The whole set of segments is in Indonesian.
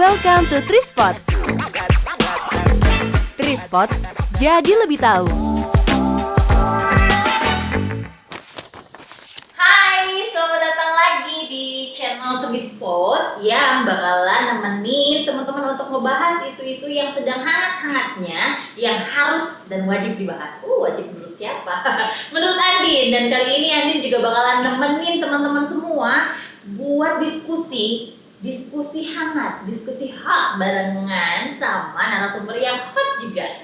Welcome to Trispot. Trispot, jadi lebih tahu. Hai, selamat datang lagi di channel Trispot yang bakalan nemenin teman-teman untuk ngebahas isu-isu yang sedang hangat-hangatnya yang harus dan wajib dibahas. Wajib menurut siapa? Menurut Andin. Dan kali ini Andin juga bakalan nemenin teman-teman semua buat diskusi hangat, diskusi hot barengan sama narasumber yang hot juga.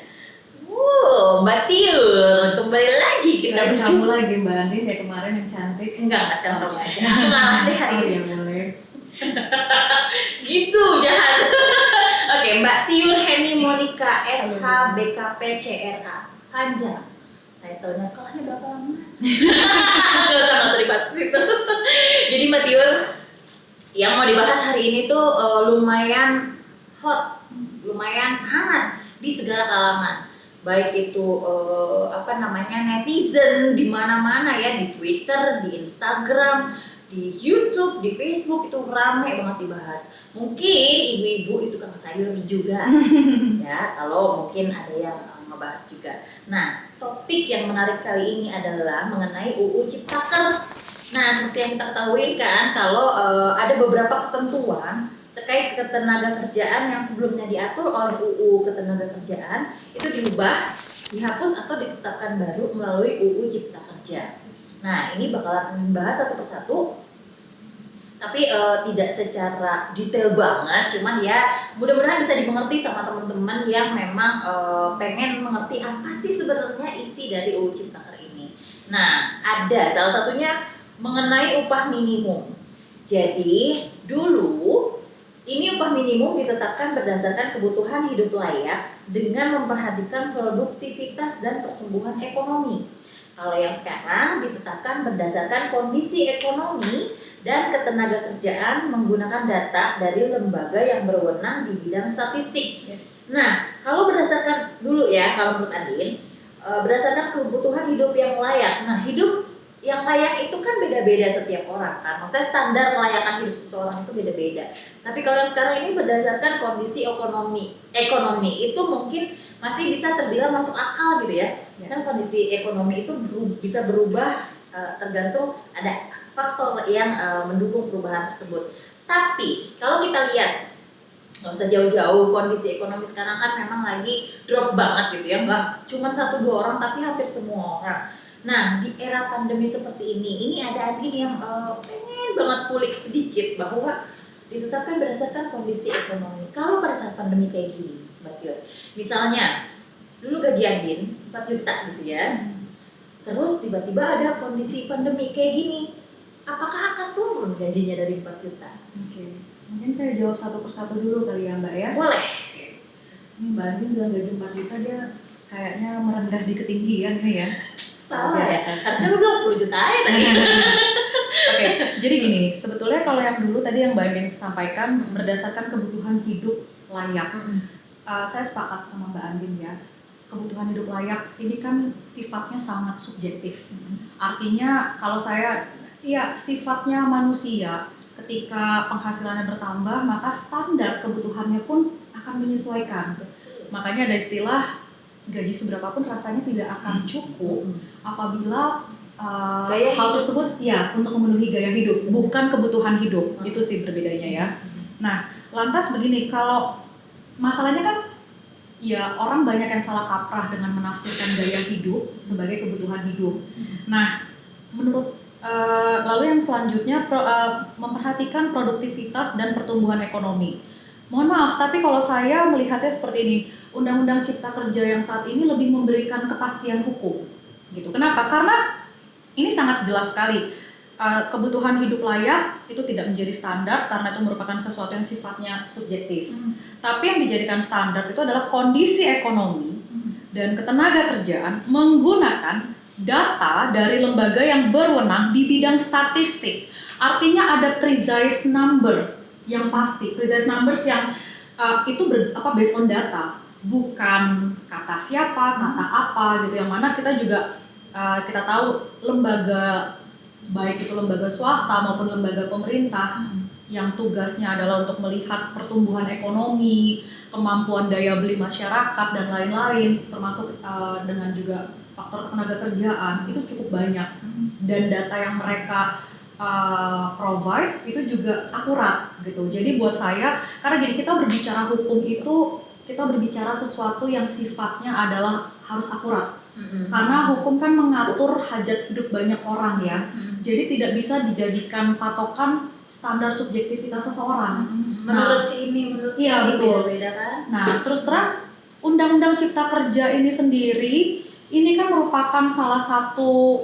Mbak Tiur, kembali lagi kita Selain kamu lagi Mbak Andin ya kemarin yang cantik. Enggak sekarang kamu aja. Aku ngalah deh hari ini. Ya boleh. Gitu jahat. Oke, Mbak Tiur Heni Monica SH BKP CRA. Panjang. Title-nya sekolahnya berapa lama? Nggak usah dibahas ke situ. Jadi Mbak Tiur, yang mau dibahas hari ini tuh lumayan hot, lumayan hangat di segala kalangan. Baik itu netizen di mana-mana ya, di Twitter, di Instagram, di YouTube, di Facebook itu rame banget dibahas. Mungkin ibu-ibu di tukang sayur juga ya, kalau mungkin ada yang ngebahas juga. Nah, topik yang menarik kali ini adalah mengenai UU Ciptaker. Nah, seperti yang kita ketahui kan, kalau ada beberapa ketentuan terkait ketenaga kerjaan yang sebelumnya diatur oleh UU Ketenagakerjaan itu diubah, dihapus atau ditetapkan baru melalui UU Cipta Kerja. Nah, ini bakalan membahas satu persatu, tapi tidak secara detail banget, cuman ya mudah-mudahan bisa dimengerti sama teman-teman yang memang pengen mengerti apa sih sebenarnya isi dari UU Ciptaker ini. Nah, ada salah satunya mengenai upah minimum. Jadi dulu ini upah minimum ditetapkan berdasarkan kebutuhan hidup layak dengan memperhatikan produktivitas dan pertumbuhan ekonomi. Kalau yang sekarang ditetapkan berdasarkan kondisi ekonomi dan ketenagakerjaan menggunakan data dari lembaga yang berwenang di bidang statistik. Yes. Nah, kalau berdasarkan dulu ya, kalau menurut Andin, berdasarkan kebutuhan hidup yang layak. Nah, hidup yang layak itu kan beda-beda setiap orang kan, maksudnya standar kelayakan hidup seseorang itu beda-beda. Tapi kalau yang sekarang ini berdasarkan kondisi ekonomi itu mungkin masih bisa terbilang masuk akal gitu ya. Kan kondisi ekonomi itu bisa berubah tergantung ada faktor yang mendukung perubahan tersebut. Tapi kalau kita lihat, nggak usah jauh-jauh, kondisi ekonomi sekarang kan memang lagi drop banget gitu ya, nggak cuma 1-2 orang tapi hampir semua orang. Nah, di era pandemi seperti ini ada Andin yang pengen banget kulik sedikit bahwa ditetapkan berdasarkan kondisi ekonomi. Kalau pada saat pandemi kayak gini, Mbak Tio, misalnya dulu gaji Andin 4 juta gitu ya, terus tiba-tiba ada kondisi pandemi kayak gini, apakah akan turun gajinya dari 4 juta? Oke. Mungkin saya jawab satu persatu dulu kali ya Mbak ya. Boleh. Ini Mbak Andin bilang gaji 4 juta dia kayaknya merendah di ketinggian ini ya. Salah ya, harusnya lu bilang 10 juta aja tadi. Oke, jadi gini, sebetulnya kalau yang dulu tadi yang Mbak Andin sampaikan berdasarkan kebutuhan hidup layak. Saya sepakat sama Mbak Andin ya. Kebutuhan hidup layak ini kan sifatnya sangat subjektif. Artinya kalau saya, ya sifatnya manusia, ketika penghasilannya bertambah maka standar kebutuhannya pun akan menyesuaikan. Makanya ada istilah gaji seberapapun rasanya tidak akan cukup apabila hal tersebut ya untuk memenuhi gaya hidup, bukan kebutuhan hidup. Itu sih berbedanya ya. Nah, lantas begini, kalau masalahnya kan ya orang banyak yang salah kaprah dengan menafsirkan gaya hidup sebagai kebutuhan hidup. Nah, menurut lalu yang selanjutnya memperhatikan produktivitas dan pertumbuhan ekonomi. Mohon maaf, tapi kalau saya melihatnya seperti ini, Undang-Undang Cipta Kerja yang saat ini lebih memberikan kepastian hukum, gitu. Kenapa? Karena ini sangat jelas sekali, kebutuhan hidup layak itu tidak menjadi standar karena itu merupakan sesuatu yang sifatnya subjektif. Tapi yang dijadikan standar itu adalah kondisi ekonomi dan ketenagakerjaan menggunakan data dari lembaga yang berwenang di bidang statistik. Artinya ada precise number yang pasti, precise numbers yang itu based on data, bukan kata siapa, kata apa gitu. Yang mana kita juga kita tahu lembaga, baik itu lembaga swasta maupun lembaga pemerintah, yang tugasnya adalah untuk melihat pertumbuhan ekonomi, kemampuan daya beli masyarakat dan lain-lain, termasuk dengan juga faktor ketenaga kerjaan, itu cukup banyak. Dan data yang mereka provide itu juga akurat gitu. Jadi buat saya, karena gini, kita berbicara hukum itu kita berbicara sesuatu yang sifatnya adalah harus akurat. Karena hukum kan mengatur hajat hidup banyak orang ya. Jadi tidak bisa dijadikan patokan standar subjektivitas seseorang. Menurut si ini, menurut si iya, ini betul. beda-beda kan? Nah, terus terang Undang-Undang Cipta Kerja ini sendiri ini kan merupakan salah satu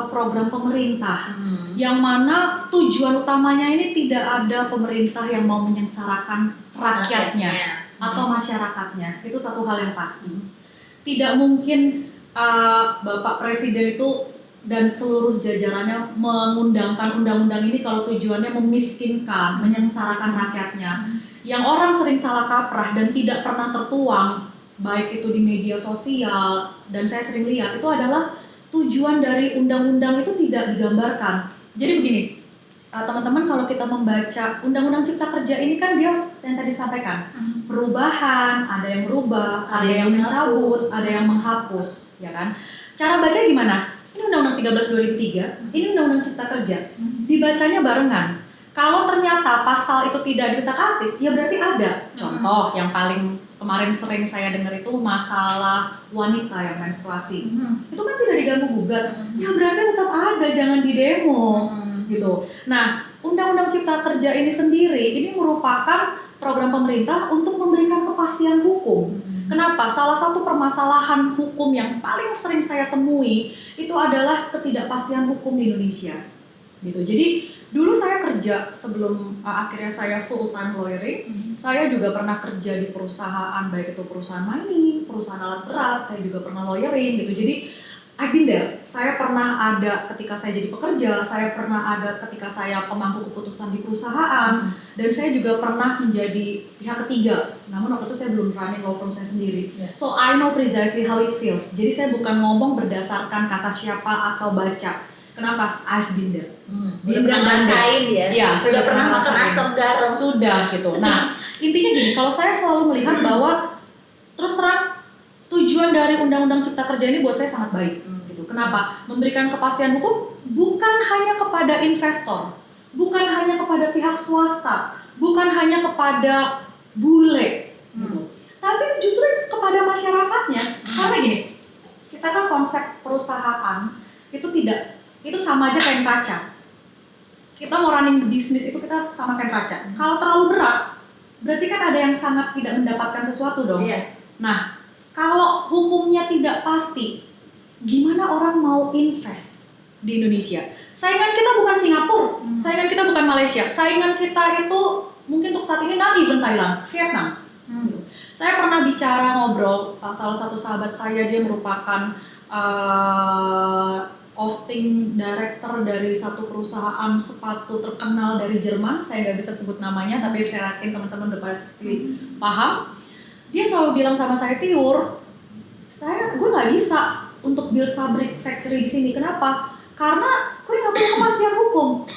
program pemerintah yang mana tujuan utamanya ini tidak ada pemerintah yang mau menyengsarakan rakyatnya atau masyarakatnya. Itu satu hal yang pasti. Tidak mungkin Bapak Presiden itu dan seluruh jajarannya mengundangkan undang-undang ini kalau tujuannya memiskinkan, menyengsarakan rakyatnya. Yang orang sering salah kaprah dan tidak pernah tertuang, baik itu di media sosial, dan saya sering lihat itu adalah tujuan dari undang-undang itu tidak digambarkan. Jadi begini, teman-teman, kalau kita membaca Undang-Undang Cipta Kerja ini kan dia yang tadi sampaikan, perubahan, ada yang merubah, ada yang mencabut, ada yang menghapus, ya kan? Cara baca gimana? Ini Undang-Undang 13 2003, ini Undang-Undang Cipta Kerja, dibacanya barengan. Kalau ternyata pasal itu tidak diutak-atik, ya berarti ada. Contoh yang paling kemarin sering saya dengar itu masalah wanita yang menstruasi. Itu kan tidak diganggu gugat. Ya berarti tetap ada, jangan didemo. Gitu. Nah, Undang-Undang Cipta Kerja ini sendiri ini merupakan program pemerintah untuk memberikan kepastian hukum. Kenapa? Salah satu permasalahan hukum yang paling sering saya temui itu adalah ketidakpastian hukum di Indonesia. Gitu. Jadi dulu saya kerja sebelum akhirnya saya full time lawyering, saya juga pernah kerja di perusahaan, baik itu perusahaan mining, perusahaan alat berat, saya juga pernah lawyering gitu. Jadi I've been there. Saya pernah ada ketika saya jadi pekerja, saya pernah ada ketika saya pemangku keputusan di perusahaan, dan saya juga pernah menjadi pihak ketiga. Namun waktu itu saya belum running law firm saya sendiri. So I know precisely how it feels. Jadi saya bukan ngomong berdasarkan kata siapa atau baca. Kenapa? I've been there. Udah pernah ngerasain ya? Ya, sudah pernah makan asam garam. Sudah gitu. Nah, intinya gini, kalau saya selalu melihat bahwa terus terang tujuan dari Undang-Undang Cipta Kerja ini buat saya sangat baik. Gitu. Kenapa? Memberikan kepastian hukum bukan hanya kepada investor, bukan hanya kepada pihak swasta, bukan hanya kepada bule, gitu. Tapi justru kepada masyarakatnya. Karena gini, kita kan konsep perusahaan itu sama aja kayak kaca. Kita mau running bisnis itu kita sama kayak kaca. Kalau terlalu berat, berarti kan ada yang sangat tidak mendapatkan sesuatu dong. Nah, kalau hukumnya tidak pasti, gimana orang mau invest di Indonesia? Saingan kita bukan Singapura, saingan kita bukan Malaysia, saingan kita itu mungkin untuk saat ini not even Thailand, Vietnam. Saya pernah bicara ngobrol, salah satu sahabat saya, dia merupakan hosting director dari satu perusahaan sepatu terkenal dari Jerman. Saya nggak bisa sebut namanya, tapi saya yakin teman-teman udah pasti paham. Dia selalu bilang sama saya, Tiur, gue nggak bisa untuk build pabrik factory di sini. Kenapa? Karena gue nggak punya kepastian hukum.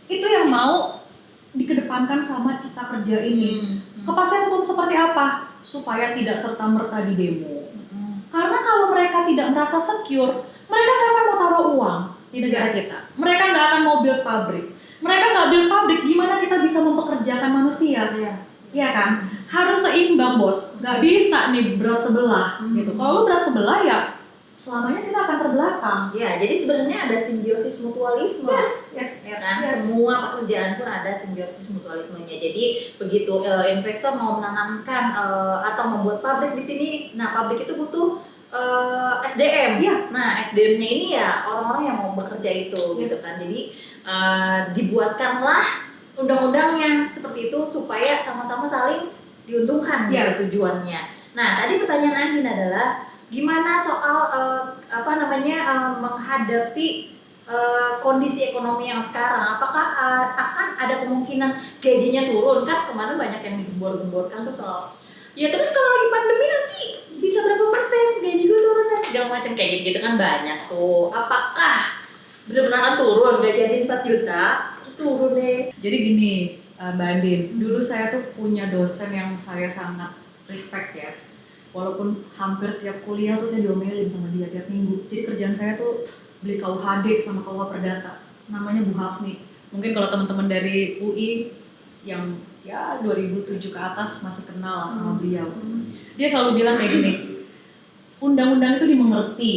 Itu yang mau dikedepankan sama Cipta Kerja ini. Kepastian hukum seperti apa? Supaya tidak serta-merta di demo. Karena kalau mereka tidak merasa secure, mereka nggak akan mau taruh uang di negara kita. Mereka nggak akan mau build pabrik. Mereka nggak build pabrik, gimana kita bisa mempekerjakan manusia? Iya kan? Harus seimbang, bos. Nggak bisa nih berat sebelah gitu. Kalau lu berat sebelah ya selamanya kita akan terbelakang. Ya, jadi sebenarnya ada simbiosis mutualisme. Yes. Ya kan? Yes. Semua pekerjaan pun ada simbiosis mutualismenya. Jadi begitu investor mau menanamkan atau membuat pabrik di sini, nah pabrik itu butuh SDM. Nah, SDM-nya ini ya orang-orang yang mau bekerja itu gitu kan. Jadi dibuatkanlah undang-undangnya seperti itu supaya sama-sama saling diuntungkan gitu tujuannya. Nah, tadi pertanyaan Andin adalah gimana soal menghadapi kondisi ekonomi yang sekarang? Apakah akan ada kemungkinan gajinya turun? Kan kemarin banyak yang digembor-gemborkan tuh soal ya terus kalau lagi pandemi nanti bisa berapa persen gaji gue turun dan segala macam kayak gitu kan banyak tuh. Apakah benar-benar akan turun gaji Andin 4 juta terus turun deh? Jadi gini, Mbak Andin, dulu saya tuh punya dosen yang saya sangat respect ya. Walaupun hampir tiap kuliah tuh saya diomelin sama dia tiap minggu. Jadi kerjaan saya tuh beli KUHD sama KUH Perdata. Namanya Bu Hafni. Mungkin kalau teman-teman dari UI yang ya 2007 ke atas masih kenal lah sama beliau. Dia selalu bilang kayak gini, undang-undang itu dimengerti.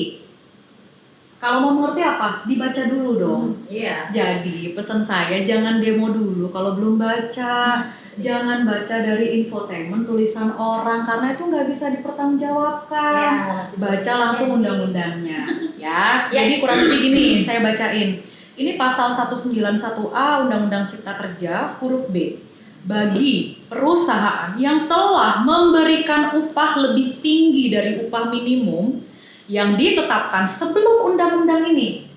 Kalau mau mengerti apa? Dibaca dulu dong. Iya. Jadi pesan saya jangan demo dulu kalau belum baca. Jangan baca dari infotainment tulisan orang karena itu nggak bisa dipertanggungjawabkan. Baca langsung undang-undangnya. Ya. Jadi kurang lebih gini, saya bacain. Ini pasal 191A Undang-Undang Cipta Kerja huruf B. Bagi perusahaan yang telah memberikan upah lebih tinggi dari upah minimum yang ditetapkan sebelum undang-undang ini,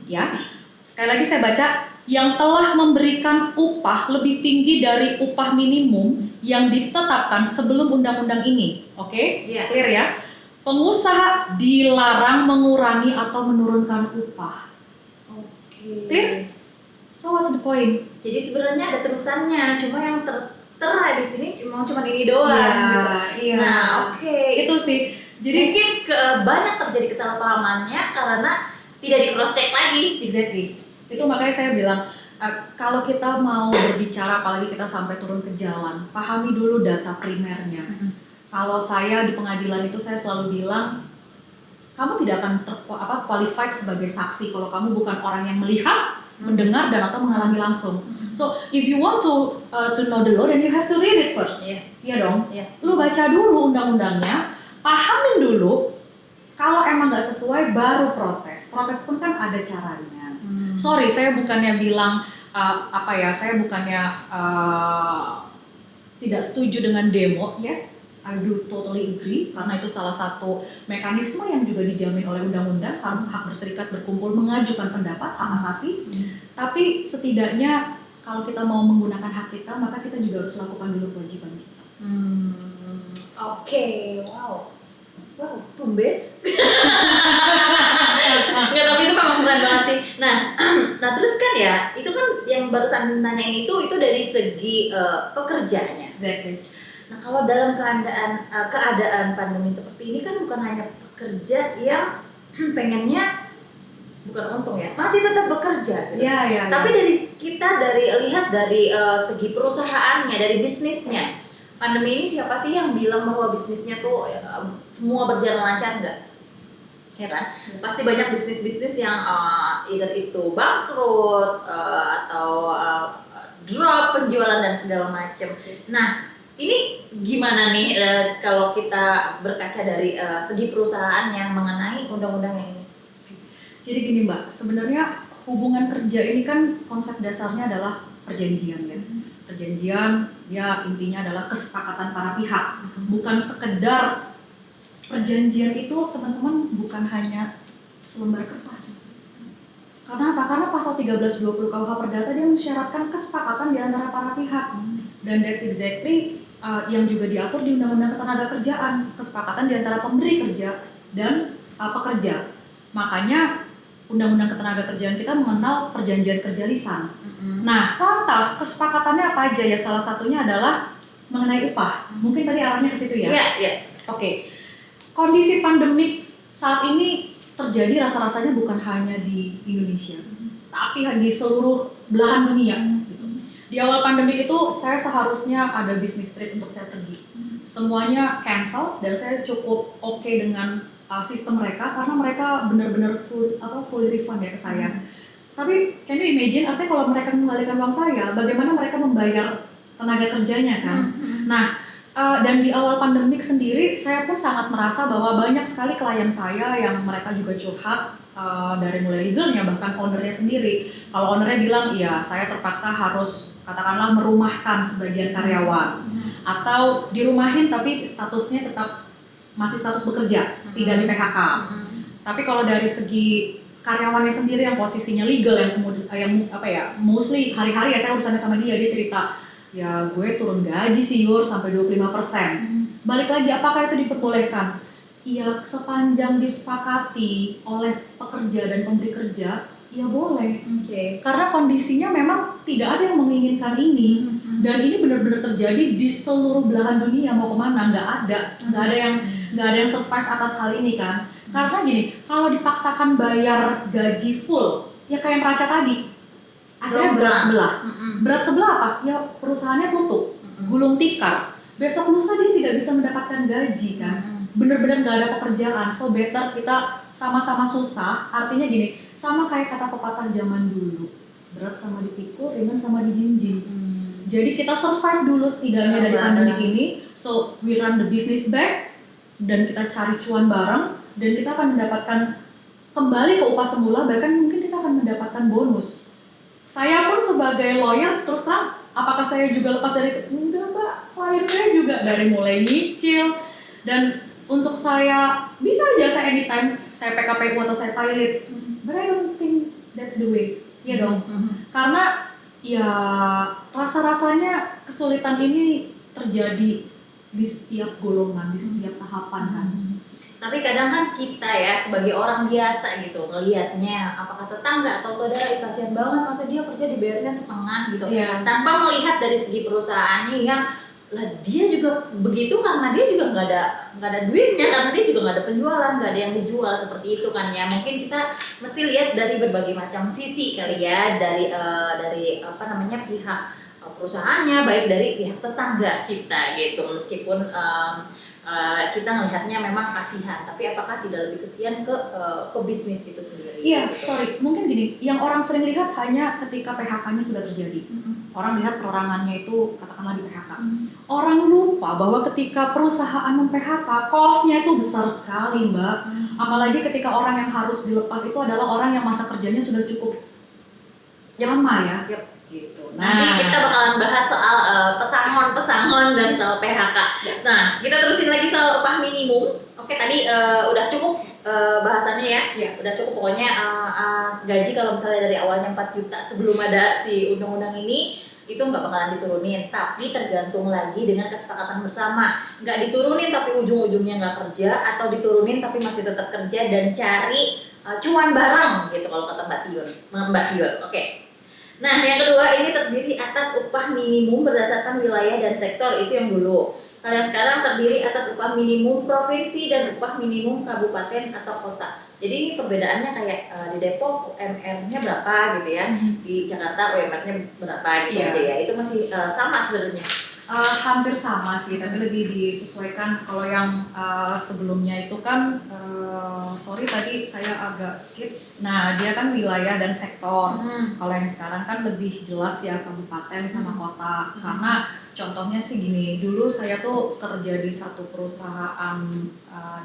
ya, sekali lagi saya baca, yang telah memberikan upah lebih tinggi dari upah minimum yang ditetapkan sebelum undang-undang ini, oke? Clear ya? Pengusaha dilarang mengurangi atau menurunkan upah. Clear? So what's the point? Jadi sebenarnya ada terusannya, cuma yang tertera di sini cuma ini doang. Gitu. Iya. Nah, oke. Itu sih. Jadi mungkin banyak terjadi kesalahpahamannya karena tidak di cross check lagi. Exactly. Itu makanya saya bilang kalau kita mau berbicara, apalagi kita sampai turun ke jalan, pahami dulu data primernya. Kalau saya di pengadilan itu saya selalu bilang, kamu tidak akan qualified sebagai saksi kalau kamu bukan orang yang melihat, mendengar dan atau mengalami langsung. So if you want to know the law, then you have to read it first. Iya dong. Lu baca dulu undang-undangnya. Pahamin dulu, kalau emang nggak sesuai baru protes. Protes pun kan ada caranya. Sorry, saya bukannya bilang saya bukannya tidak setuju dengan demo. Yes, I do totally agree karena itu salah satu mekanisme yang juga dijamin oleh undang-undang, hak berserikat, berkumpul, mengajukan pendapat, hak asasi. Tapi setidaknya kalau kita mau menggunakan hak kita, maka kita juga harus lakukan dulu kewajiban kita. Oke, wow, tumben. Nggak, tapi itu memang keren banget sih. Nah terus kan ya, itu kan yang barusan nanyain itu dari segi pekerjanya. Exactly. Nah kalau dalam keadaan pandemi seperti ini kan bukan hanya pekerja yang pengennya bukan untung ya, masih tetap bekerja. Gitu. Tapi lihat dari segi perusahaannya, dari bisnisnya. Pandemi ini siapa sih yang bilang bahwa bisnisnya tuh semua berjalan lancar? Enggak, ya kan? Pasti banyak bisnis-bisnis yang either itu bangkrut atau drop penjualan dan segala macam. Nah, ini gimana nih kalau kita berkaca dari segi perusahaan yang mengenai undang-undang yang ini? Jadi gini Mbak, sebenarnya hubungan kerja ini kan konsep dasarnya adalah perjanjian ya. Perjanjian ya intinya adalah kesepakatan para pihak, bukan sekedar perjanjian itu teman-teman, bukan hanya selembar kertas. Karena apa? Karena pasal 1320 KUH Perdata dia mensyaratkan kesepakatan di antara para pihak. Dan that's exactly yang juga diatur di Undang-Undang Ketenagakerjaan, kesepakatan di antara pemberi kerja dan pekerja. Makanya Undang-Undang Ketenagakerjaan kita mengenal perjanjian kerja lisan. Nah, lantas kesepakatannya apa aja ya? Salah satunya adalah mengenai upah. Mungkin tadi arahnya ke situ ya? Iya. Oke. Kondisi pandemik saat ini terjadi rasa-rasanya bukan hanya di Indonesia, tapi di seluruh belahan dunia. Gitu. Di awal pandemik itu saya seharusnya ada bisnis trip untuk saya pergi. Semuanya cancel dan saya cukup oke dengan sistem mereka karena mereka benar-benar full refund ya ke saya. Tapi can you imagine artinya kalau mereka mengembalikan uang saya, bagaimana mereka membayar tenaga kerjanya kan? Nah, dan di awal pandemik sendiri saya pun sangat merasa bahwa banyak sekali klien saya yang mereka juga curhat dari mulai legalnya bahkan ownernya sendiri. Kalau ownernya bilang, iya saya terpaksa harus katakanlah merumahkan sebagian karyawan atau dirumahin tapi statusnya tetap masih status bekerja, tidak di PHK. Tapi kalau dari segi karyawannya sendiri yang posisinya legal, yang mostly hari-hari ya saya urusannya sama dia cerita, ya gue turun gaji sih Yur sampai 25%. Balik lagi, apakah itu diperbolehkan? Iya, sepanjang disepakati oleh pekerja dan pemberi kerja, ya boleh. Karena kondisinya memang tidak ada yang menginginkan ini. Dan ini benar-benar terjadi di seluruh belahan dunia, mau kemana nggak ada yang survive atas hal ini kan. Karena gini, kalau dipaksakan bayar gaji full, ya kayak neraca tadi, akhirnya berat sebelah apa? Ya perusahaannya tutup, gulung tikar. Besok lusa dia tidak bisa mendapatkan gaji kan. Benar-benar nggak ada pekerjaan. So better kita sama-sama susah. Artinya gini, sama kayak kata pepatah zaman dulu, berat sama dipikul, ringan sama dijinjing. Jadi kita survive dulu setidaknya dari pandemi ini. So we run the business back dan kita cari cuan bareng dan kita akan mendapatkan kembali ke upah semula, bahkan mungkin kita akan mendapatkan bonus. Saya pun sebagai lawyer terus terang, apakah saya juga lepas dari itu? Enggak mbak, klien saya juga dari mulai nyicil dan untuk saya bisa aja saya anytime saya PKPU atau saya pilot, but I don't think that's the way. Iya dong, karena ya rasa-rasanya kesulitan ini terjadi di setiap golongan, di setiap tahapan kan. Tapi kadang kan kita ya sebagai orang biasa gitu ngelihatnya, apakah tetangga atau saudara kasihan banget masa dia kerja dibayarnya setengah gitu, tanpa melihat dari segi perusahaannya yang lah dia juga begitu karena dia juga nggak ada duitnya, karena dia juga nggak ada penjualan, nggak ada yang dijual seperti itu kan ya. Mungkin kita mesti lihat dari berbagai macam sisi kali ya, dari apa namanya pihak perusahaannya, baik dari pihak tetangga kita gitu. Meskipun kita melihatnya memang kasihan, tapi apakah tidak lebih kasihan ke bisnis itu sendiri? Iya, gitu. sorry, mungkin gini, yang orang sering lihat hanya ketika PHK-nya sudah terjadi. Orang lihat perorangannya itu katakanlah di PHK. Orang lupa bahwa ketika perusahaan mem-PHK, cost-nya itu besar sekali, Mbak. Apalagi ketika orang yang harus dilepas itu adalah orang yang masa kerjanya sudah cukup lama ya. Gitu. Nanti kita bakalan bahas soal pesangon dan soal PHK. Nah, kita terusin lagi soal upah minimum. Oke, tadi udah cukup bahasannya ya. Udah cukup pokoknya gaji kalau misalnya dari awalnya 4 juta sebelum ada si undang-undang ini itu nggak bakalan diturunin, tapi tergantung lagi dengan kesepakatan bersama. Nggak diturunin tapi ujung-ujungnya nggak kerja, atau diturunin tapi masih tetap kerja dan cari cuan bareng gitu kalau kata Mbak Tiun. Oke. Nah, yang kedua ini terdiri atas upah minimum berdasarkan wilayah dan sektor, itu yang dulu. Kalau yang sekarang terdiri atas upah minimum provinsi dan upah minimum kabupaten atau kota. Jadi ini perbedaannya kayak di Depok UMR-nya berapa gitu ya, di Jakarta UMR-nya berapa gitu aja ya. Itu masih sama sebenarnya. Hampir sama sih, tapi lebih disesuaikan. Kalau yang sebelumnya itu kan, sorry tadi saya agak skip. Nah, dia kan wilayah dan sektor. Kalau yang sekarang kan lebih jelas ya kabupaten sama kota. Karena contohnya sih gini, dulu saya tuh kerja di satu perusahaan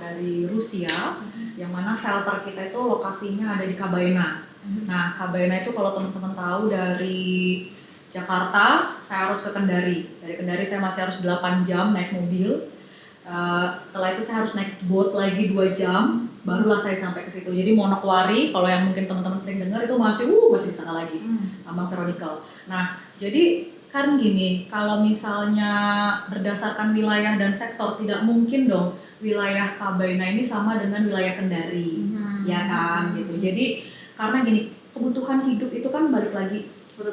dari Rusia, yang mana shelter kita itu lokasinya ada di Kabaina. Nah, Kabaina itu kalau teman-teman tahu dari Jakarta, saya harus ke Kendari. Dari Kendari saya masih harus 8 jam naik mobil. Setelah itu saya harus naik boat lagi 2 jam, barulah saya sampai ke situ. Jadi Manokwari, kalau yang mungkin teman-teman sering dengar itu masih di sana lagi, sama Veronica. Nah, jadi kan gini, kalau misalnya berdasarkan wilayah dan sektor, tidak mungkin dong wilayah Kabaina ini sama dengan wilayah Kendari, ya kan gitu. Jadi karena gini, kebutuhan hidup itu kan balik lagi udah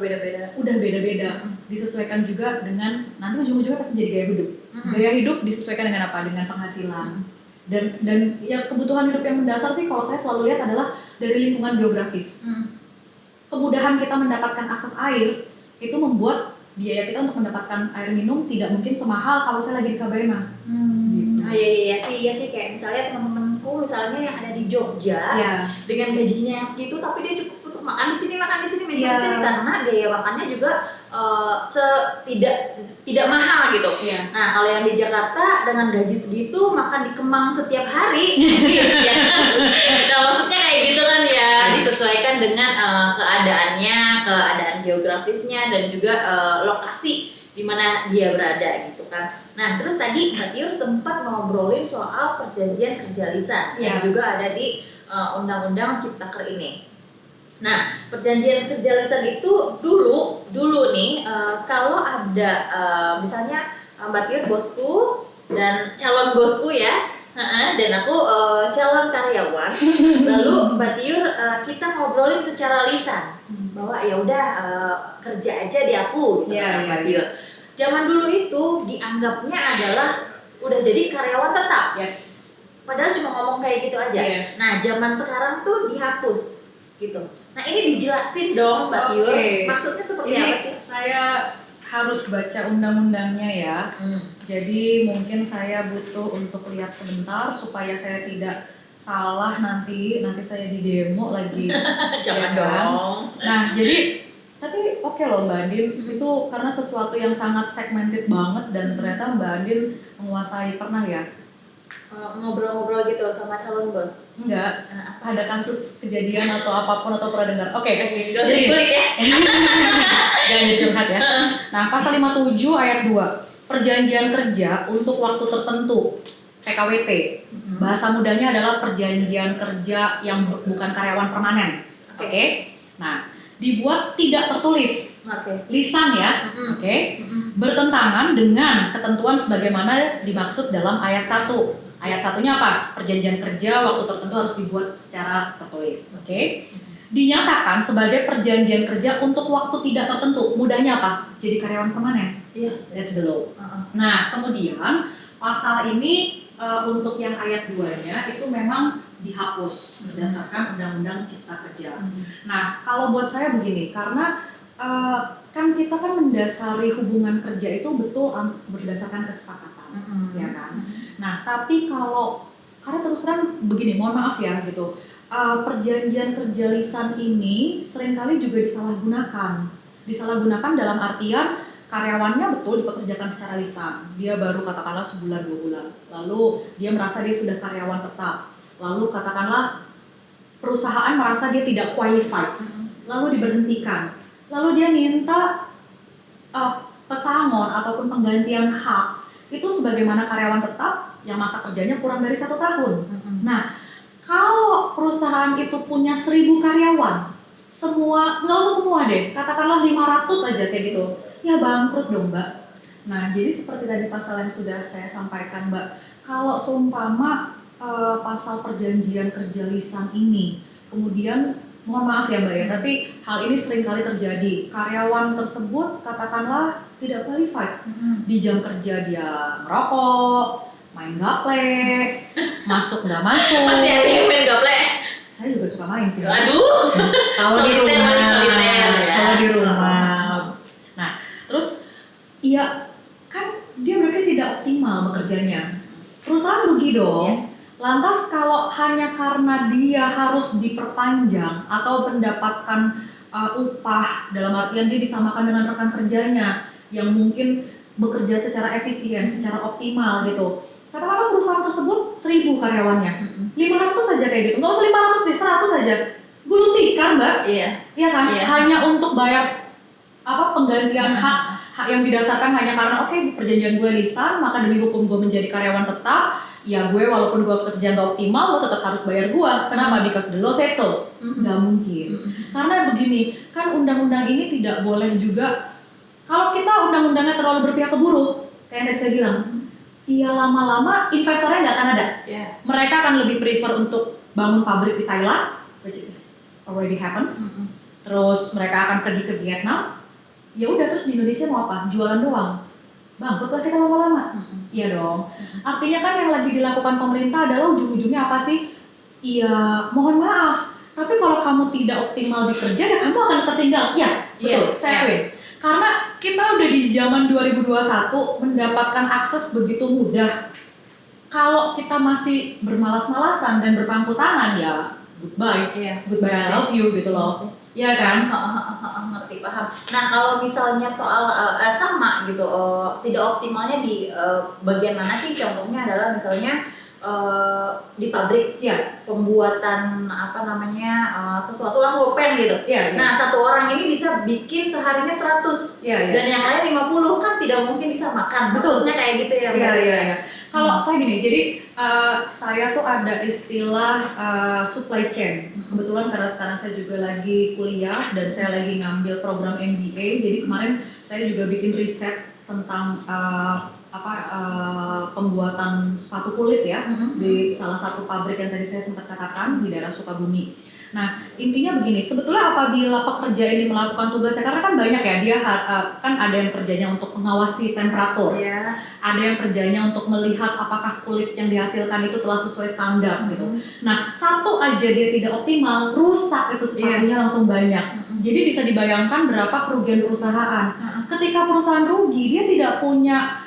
beda-beda, disesuaikan juga dengan nanti ujung-ujungnya pasti jadi gaya hidup. Gaya hidup disesuaikan dengan apa? Dengan penghasilan. Dan ya kebutuhan hidup yang mendasar sih kalau saya selalu lihat adalah dari lingkungan geografis. Kemudahan kita mendapatkan akses air itu membuat biaya kita untuk mendapatkan air minum tidak mungkin semahal kalau saya lagi di Kabaina. Gitu. Iya sih kayak misalnya teman-temanku misalnya yang ada di Jogja dengan gajinya yang segitu tapi dia cukup untuk makan di sini, meja di sini karena biaya makannya juga tidak mahal gitu. Nah, kalau yang di Jakarta dengan gaji segitu makan di Kemang setiap hari, ya kan? Nah, maksudnya kayak gitu kan ya, disesuaikan dengan keadaan geografisnya dan juga lokasi di mana dia berada gitu kan. Nah, terus tadi Mbak Tiur sempat ngobrolin soal perjanjian kerja lisan yang juga ada di Undang-Undang Ciptaker ini. Nah, perjanjian kerja lisan itu dulu nih kalau ada misalnya Mbak Tiur bosku dan calon bosku ya, dan aku calon karyawan, lalu Mbak Tiur kita ngobrolin secara lisan bahwa ya udah kerja aja di aku gitu kan Mbak Tiur. zaman dulu itu dianggapnya adalah udah jadi karyawan tetap. Yes. Padahal cuma ngomong kayak gitu aja. Yes. Nah, zaman sekarang tuh dihapus gitu. Nah, ini dijelasin dong Mbak Yul. Maksudnya seperti Ini apa sih? saya harus baca undang-undangnya ya. Jadi mungkin saya butuh untuk lihat sebentar supaya saya tidak salah nanti saya di demo lagi. Jangan Ya kan? dong. Nah, jadi tapi oke loh Mbak Andin, itu karena sesuatu yang sangat segmented banget dan ternyata Mbak Andin menguasai, pernah ya? Ngobrol-ngobrol gitu sama calon bos. Enggak, ada kasus kejadian atau apapun atau pernah dengar. Oke. Gak usah dikulik ya. Jangan curhat ya. Nah, pasal 57 ayat 2. Perjanjian kerja untuk waktu tertentu. PKWT. Bahasa mudanya adalah perjanjian kerja yang bukan karyawan permanen. Oke. Nah, dibuat tidak tertulis. Lisan ya. Oke. Bertentangan dengan ketentuan sebagaimana dimaksud dalam ayat 1. Ayat satunya apa? Perjanjian kerja waktu tertentu harus dibuat secara tertulis. Oke. Dinyatakan sebagai perjanjian kerja untuk waktu tidak tertentu. Mudahnya apa? Jadi karyawan permanen. Iya. That's the law. Nah, kemudian pasal ini untuk yang ayat 2-nya itu memang dihapus berdasarkan Undang-Undang Cipta Kerja. Nah, kalau buat saya begini, karena kan kita kan mendasari hubungan kerja itu betul berdasarkan kesepakatan, ya kan? Nah, tapi karena terus terang begini, mohon maaf ya gitu, perjanjian kerja lisan ini seringkali juga disalahgunakan dalam artian karyawannya betul dipekerjakan secara lisan, dia baru katakanlah sebulan 2 bulan, lalu dia merasa dia sudah karyawan tetap, lalu katakanlah perusahaan merasa dia tidak qualified, lalu diberhentikan, lalu dia minta pesangon ataupun penggantian hak itu sebagaimana karyawan tetap yang masa kerjanya kurang dari 1 tahun. Nah, kalau perusahaan itu punya 1.000 karyawan, nggak usah semua deh, katakanlah 500 aja kayak gitu, ya bangkrut dong Mbak. Nah, jadi seperti tadi pasal yang sudah saya sampaikan Mbak, kalau seumpama pasal perjanjian kerja lisan ini, kemudian mohon maaf ya Mbak ya, tapi hal ini seringkali terjadi. Karyawan tersebut katakanlah tidak qualified. Di jam kerja dia merokok, main gaple, masuk nggak masuk. Masih ada yang main gaple? Saya juga suka main sih. Aduh. Kalau di rumah. Ya. Kalau di rumah. Nah, terus ya kan dia berarti tidak optimal bekerjanya. Perusahaan rugi dong. Ya. Lantas kalau hanya karena dia harus diperpanjang atau mendapatkan upah dalam artian dia disamakan dengan rekan kerjanya yang mungkin bekerja secara efisien, secara optimal gitu. Katakanlah perusahaan tersebut 1.000 karyawannya, 500 aja kayak gitu, nggak usah 500 deh, 100 aja. Gulung tikar Mbak, iya kan? Iya. Hanya untuk bayar penggantian hak yang didasarkan hanya karena perjanjian gue lisan, maka demi hukum gue menjadi karyawan tetap. Ya gue walaupun gue kerja gak optimal, lo tetap harus bayar gue. Kenapa? Because the law said so. Nggak mungkin. Karena begini, kan undang-undang ini tidak boleh juga, kalau kita undang-undangnya terlalu berpihak ke buruh, kayak yang tadi saya bilang, ya lama-lama investornya nggak akan ada. Mereka akan lebih prefer untuk bangun pabrik di Thailand, which already happens. Terus mereka akan pergi ke Vietnam. Ya udah, terus di Indonesia mau apa? Jualan doang. Bangkrut lah kita lama-lama. Iya dong. Artinya kan yang lagi dilakukan pemerintah adalah ujung-ujungnya apa sih? Iya, mohon maaf. Tapi kalau kamu tidak optimal bekerja, ya kamu akan tertinggal. Ya, betul. Saya akuin. Karena kita udah di zaman 2021 mendapatkan akses begitu mudah. Kalau kita masih bermalas-malasan dan berpangku tangan, ya goodbye. Goodbye, I love you gitu loh. Iya kan? Ngerti, paham. Nah, kalau misalnya soal sama gitu, tidak optimalnya di bagian mana sih? Contohnya adalah misalnya di pabrik, pembuatan sesuatu lah pulpen gitu. Nah, satu orang ini bisa bikin seharinya 100 dan yang lain 50, kan tidak mungkin disamakan. Maksudnya kayak gitu ya Mbak? Iya. Kalau saya gini, jadi saya tuh ada istilah supply chain. Kebetulan karena sekarang saya juga lagi kuliah dan saya lagi ngambil program MBA, jadi kemarin saya juga bikin riset tentang pembuatan sepatu kulit ya di salah satu pabrik yang tadi saya sempat katakan di daerah Sukabumi. Nah, intinya begini, sebetulnya apabila pekerja ini melakukan tugasnya, karena kan banyak ya, dia kan ada yang kerjanya untuk mengawasi temperatur, ada yang kerjanya untuk melihat apakah kulit yang dihasilkan itu telah sesuai standar gitu. Nah, satu aja dia tidak optimal, rusak itu sepatunya langsung banyak. Jadi bisa dibayangkan berapa kerugian perusahaan. Ketika perusahaan rugi, dia tidak punya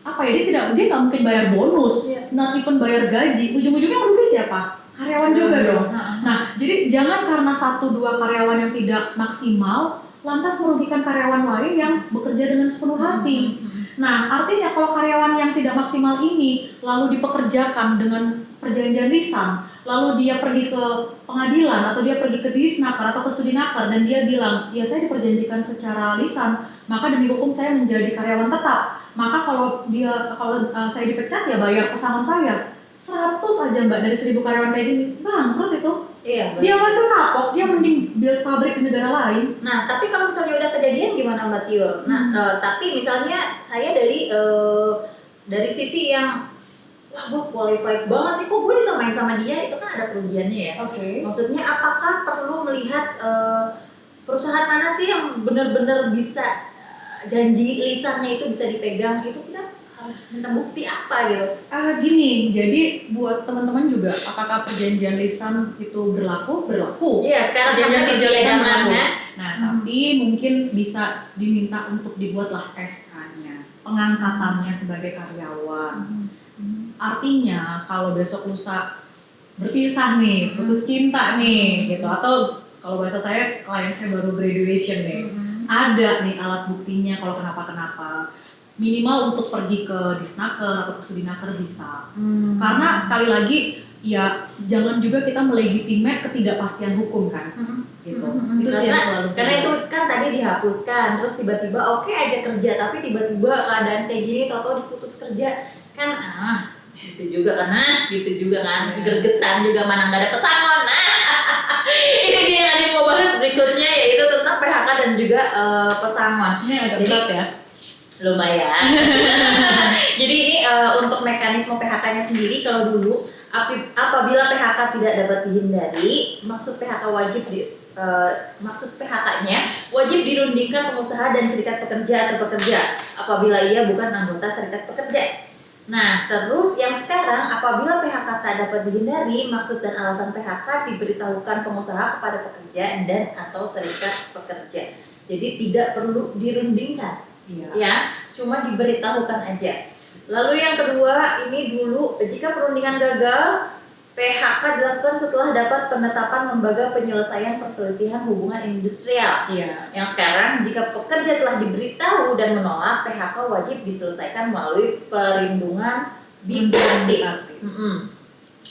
dia nggak mungkin bayar bonus, not even bayar gaji. Ujung-ujungnya yang rugi siapa? Karyawan juga dong. Nah, jadi jangan karena 1-2 karyawan yang tidak maksimal lantas merugikan karyawan lain yang bekerja dengan sepenuh hati. Nah, artinya kalau karyawan yang tidak maksimal ini lalu dipekerjakan dengan perjanjian lisan, lalu dia pergi ke pengadilan atau dia pergi ke disnaker atau ke sudinaker dan dia bilang, ya saya diperjanjikan secara lisan, maka demi hukum saya menjadi karyawan tetap. Maka kalau saya dipecat ya bayar pesangon saya. 100 aja Mbak dari 1000 karyawan kayak gini, bangkrut itu. Iya, dia masih kapok, dia mending build pabrik di negara lain. Nah, tapi kalau misalnya udah kejadian gimana Mbak Tiur? Nah, tapi misalnya saya dari sisi yang wah gue qualified banget nih, kok gue disamain sama dia, itu kan ada kerugiannya ya. Maksudnya apakah perlu melihat perusahaan mana sih yang benar-benar bisa janji lisannya itu bisa dipegang, itu kita harus minta bukti apa gitu? Gini, jadi buat teman-teman juga, apakah perjanjian lisan itu berlaku? Iya, sekarang perjanjian lisan berlaku. Ya. Nah, tapi mungkin bisa diminta untuk dibuatlah SK-nya, pengangkatannya sebagai karyawan. Artinya kalau besok lusa berpisah nih, putus cinta nih, gitu, atau kalau bahasa saya klien saya baru graduation nih, ada nih alat buktinya kalau kenapa-kenapa. Minimal untuk pergi ke disnaker atau ke sudinaker bisa. Karena sekali lagi ya jangan juga kita melegitimate ketidakpastian hukum kan. Gitu. Itu sih yang selalu karena itu kan tadi dihapuskan, terus tiba-tiba oke aja kerja, tapi tiba-tiba keadaan kayak gini tau-tau diputus kerja kan gitu juga kan gergetan juga, mana nggak ada pesangon. Ini dia yang mau bahas berikutnya, yaitu tentang PHK dan juga pesangon. Ini agak berat ya. Lumayan. Jadi ini untuk mekanisme PHK-nya sendiri, kalau dulu apabila PHK tidak dapat dihindari, maksud PHK-nya wajib dirundingkan pengusaha dan serikat pekerja atau pekerja apabila ia bukan anggota serikat pekerja. Nah, terus yang sekarang apabila PHK tak dapat dihindari, maksud dan alasan PHK diberitahukan pengusaha kepada pekerja dan atau serikat pekerja. Jadi tidak perlu dirundingkan. Ya, cuma diberitahukan aja. Lalu yang kedua, ini dulu jika perundingan gagal, PHK dilakukan setelah dapat penetapan lembaga penyelesaian perselisihan hubungan industrial. Yang sekarang jika pekerja telah diberitahu dan menolak, PHK wajib diselesaikan melalui perlindungan bipartit.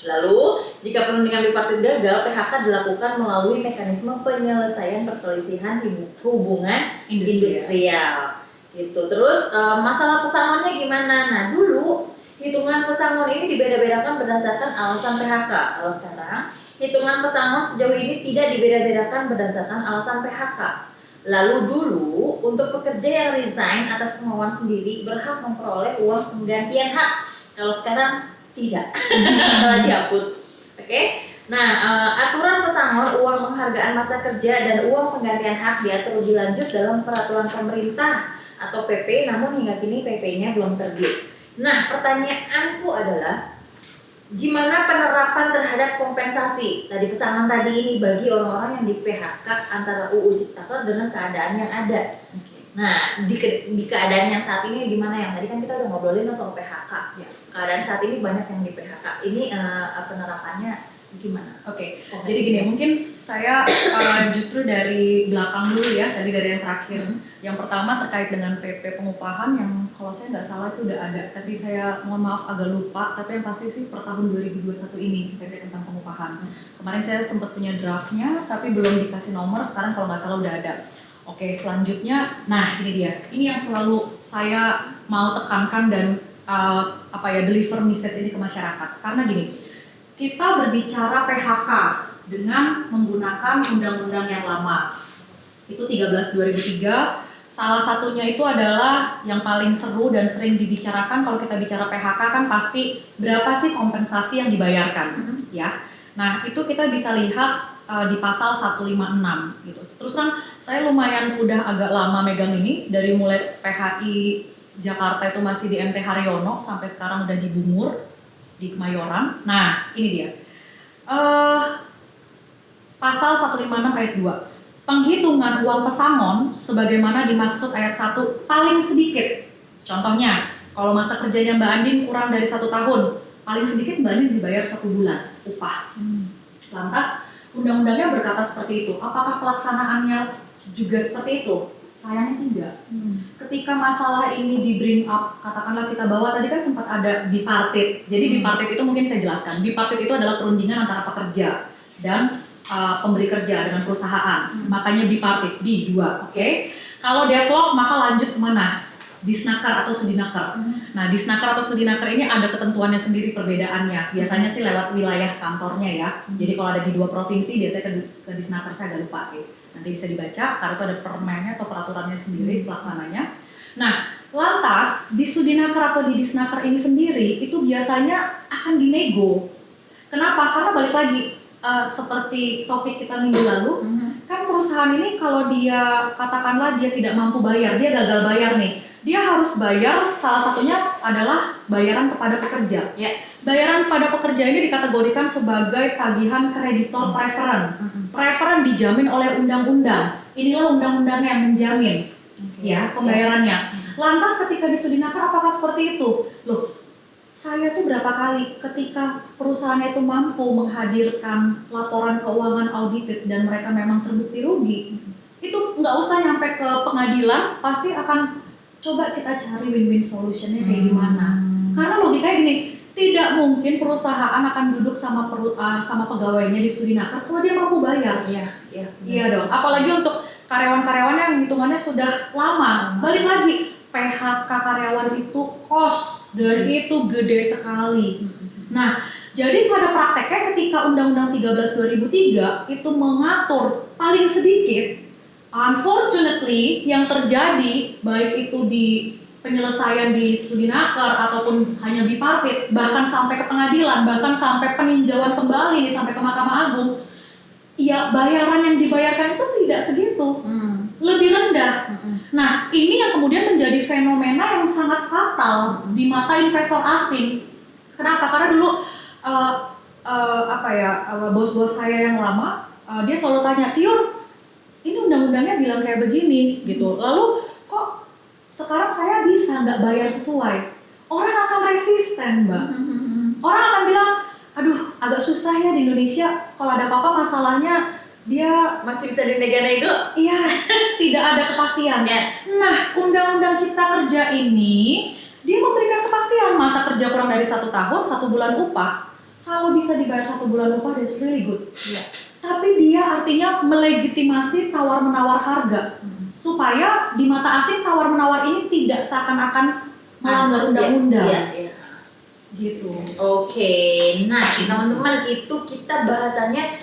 Lalu jika perundingan bipartit gagal, PHK dilakukan melalui mekanisme penyelesaian perselisihan hubungan industrial. Gitu. Terus masalah pesangonnya gimana? Nah, dulu hitungan pesangon ini dibeda-bedakan berdasarkan alasan PHK. Kalau sekarang hitungan pesangon sejauh ini tidak dibeda-bedakan berdasarkan alasan PHK. Lalu dulu untuk pekerja yang resign atas kemauan sendiri berhak memperoleh uang penggantian hak. Kalau sekarang tidak, telah dihapus. Oke? Nah, aturan pesangon, uang penghargaan masa kerja dan uang penggantian hak diatur lebih lanjut dalam peraturan pemerintah atau PP, namun hingga kini PP-nya belum terbit. Nah, pertanyaanku adalah gimana penerapan terhadap kompensasi tadi pesangon tadi ini bagi orang-orang yang di PHK antara UU Ciptaker dengan keadaan yang ada. Nah, di keadaan yang saat ini gimana? Yang tadi kan kita udah ngobrolin soal PHK. Keadaan saat ini banyak yang di PHK. Ini penerapannya gimana? Jadi gini, mungkin saya justru dari belakang dulu ya, tadi dari yang terakhir. Yang pertama terkait dengan PP pengupahan yang kalau saya nggak salah itu udah ada, tapi saya mohon maaf agak lupa, tapi yang pasti sih per tahun 2021 ini PP tentang pengupahan. Kemarin saya sempat punya draftnya, tapi belum dikasih nomor, sekarang kalau nggak salah udah ada. Selanjutnya, nah ini dia, ini yang selalu saya mau tekankan dan deliver message ini ke masyarakat. Karena gini, kita berbicara PHK dengan menggunakan undang-undang yang lama. Itu 13/2003. Salah satunya itu adalah yang paling seru dan sering dibicarakan kalau kita bicara PHK kan pasti berapa sih kompensasi yang dibayarkan, ya. Nah, itu kita bisa lihat di pasal 156 gitu. Terus terang saya lumayan udah agak lama megang ini, dari mulai PHI Jakarta itu masih di MT Haryono sampai sekarang udah di Bungur di Kemayoran. Nah, ini dia. Pasal 156 ayat 2. Penghitungan uang pesangon sebagaimana dimaksud ayat 1 paling sedikit. Contohnya, kalau masa kerjanya Mbak Andin kurang dari 1 tahun, paling sedikit Mbak Andin dibayar 1 bulan upah. Lantas undang-undangnya berkata seperti itu. Apakah pelaksanaannya juga seperti itu? Sayangnya tidak. Ketika masalah ini di bring up, katakanlah kita bawa tadi kan sempat ada bipartit. Jadi bipartit itu mungkin saya jelaskan. Bipartit itu adalah perundingan antara pekerja dan pemberi kerja dengan perusahaan. Makanya bipartit, B2, oke? Kalau deadlock maka lanjut kemana? Disnaker atau sudinaker. Nah, disnaker atau sudinaker ini ada ketentuannya sendiri perbedaannya. Biasanya sih lewat wilayah kantornya ya. Jadi kalau ada di 2 provinsi biasanya ke disnaker, saya agak lupa sih. Nanti bisa dibaca karena itu ada permennya atau peraturannya sendiri pelaksananya. Nah, lantas di sudinaker atau di disnaker ini sendiri itu biasanya akan dinego. Kenapa? Karena balik lagi seperti topik kita minggu lalu, kan perusahaan ini kalau dia katakanlah dia tidak mampu bayar, dia gagal bayar nih. Dia harus bayar, salah satunya adalah bayaran kepada pekerja. Bayaran kepada pekerja ini dikategorikan sebagai tagihan kreditor preferen. Preferen dijamin oleh undang-undang. Inilah undang-undangnya yang menjamin ya pembayarannya. Lantas ketika di sudinaker apakah seperti itu? Loh, saya tuh berapa kali ketika perusahaannya itu mampu menghadirkan laporan keuangan audited dan mereka memang terbukti rugi, itu nggak usah nyampe ke pengadilan, pasti akan coba kita cari win-win solutionnya kayak gimana. Karena logikanya gini, tidak mungkin perusahaan akan duduk sama pegawainya di sudinaker kalau dia mampu bayar. Iya dong. Apalagi untuk karyawan-karyawan yang hitungannya sudah lama. Balik lagi, PHK karyawan itu cost dan itu gede sekali. Nah, jadi pada prakteknya ketika Undang-Undang 13 2003 itu mengatur paling sedikit, unfortunately yang terjadi baik itu di penyelesaian di sudinaker ataupun hanya bipartit, bahkan sampai ke pengadilan, bahkan sampai peninjauan kembali sampai ke Mahkamah Agung, ya bayaran yang dibayarkan itu tidak segitu, lebih rendah. Nah, ini yang kemudian menjadi fenomena yang sangat fatal di mata investor asing. Kenapa? Karena dulu bos-bos saya yang lama, dia selalu tanya, Tiur, ini undang-undangnya bilang kayak begini gitu. Lalu kok sekarang saya bisa nggak bayar sesuai? Orang akan resisten, Mbak. Orang akan bilang, aduh agak susah ya di Indonesia, kalau ada apa-apa masalahnya dia masih bisa dinego-nego. Iya, tidak ada kepastian. Nah, Undang-Undang Cipta Kerja ini dia memberikan kepastian, masa kerja kurang dari 1 tahun, 1 bulan upah. Kalau bisa dibayar 1 bulan upah, that's really good. Tapi dia artinya melegitimasi tawar-menawar harga, supaya di mata asing tawar-menawar ini tidak seakan-akan melanggar undang-undang. Gitu. Oke, nah teman-teman itu kita bahasannya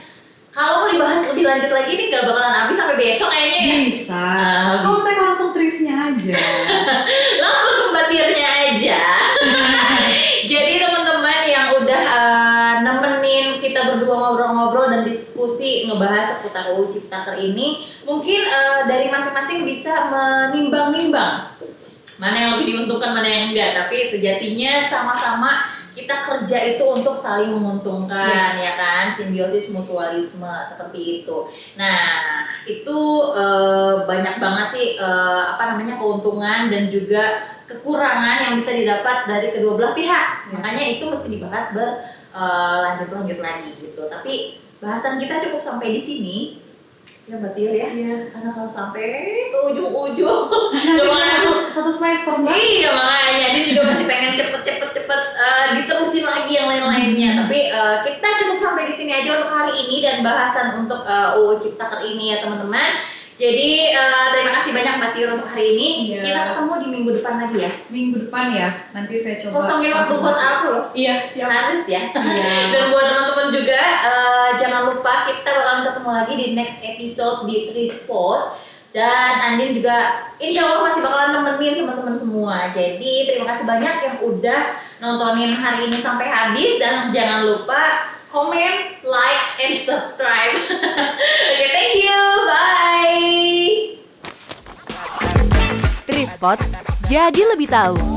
kalau mau dibahas lebih lanjut lagi nih gak bakalan habis sampai besok kayaknya ya. Bisa. Kamu teh langsung trisnya aja. Langsung ke batirnya aja. Jadi teman-teman yang udah nemenin kita berdua ngobrol-ngobrol dan diskusi ngebahas seputar UU Ciptaker ini, mungkin dari masing-masing bisa menimbang-nimbang mana yang lebih diuntungkan, mana yang enggak. Tapi sejatinya sama-sama kita kerja itu untuk saling menguntungkan, ya kan, simbiosis mutualisme seperti itu. Nah itu banyak banget sih keuntungan dan juga kekurangan yang bisa didapat dari kedua belah pihak. Makanya itu mesti dibahas berlanjut lagi gitu. Tapi bahasan kita cukup sampai di sini. Ya Mbak Tiur ya, karena kalau sampai ke ujung-ujung satu semester Mbak. Iya makanya, dia juga masih pengen cepet diterusin lagi yang lain-lainnya. Tapi kita cukup sampai di sini aja untuk hari ini dan bahasan untuk UU Ciptaker ini ya teman-teman. Jadi terima kasih banyak Mbak Tiur untuk hari ini. Kita ketemu di minggu depan lagi ya. Minggu depan ya, nanti saya coba kosongin waktu buat aku loh. Iya, siap. Harus ya. Dan buat teman-teman juga jangan lupa kita bakalan ketemu lagi di next episode di Trisport. Dan Andin juga insya Allah masih bakalan nemenin teman-teman semua. Jadi terima kasih banyak yang udah nontonin hari ini sampai habis. Dan jangan lupa comment, like, and subscribe. Oke, thank you. Bye. Trispot, jadi lebih tahu.